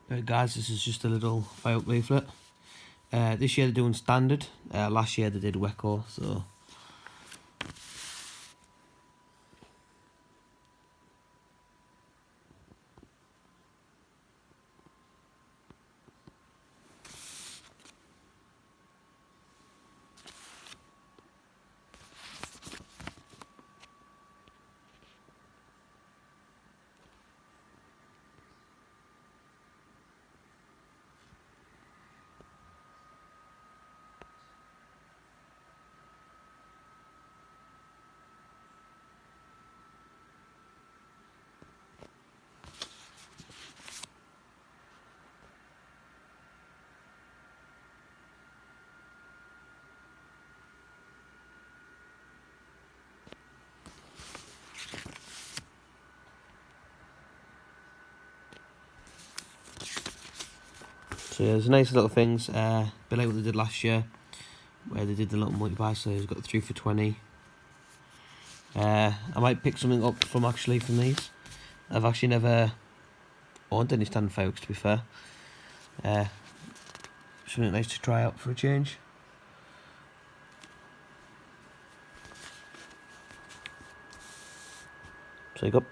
Guys, this is just a little firework leaflet. This year they're doing standard. Last year they did Weco, so. So yeah, there's nice little things, a bit like what they did last year, where they did the little multi-buy, so he's got 3 for 20. I might pick something up from these. I've actually never owned any standard fireworks, to be fair. Something nice to try out for a change. So you go.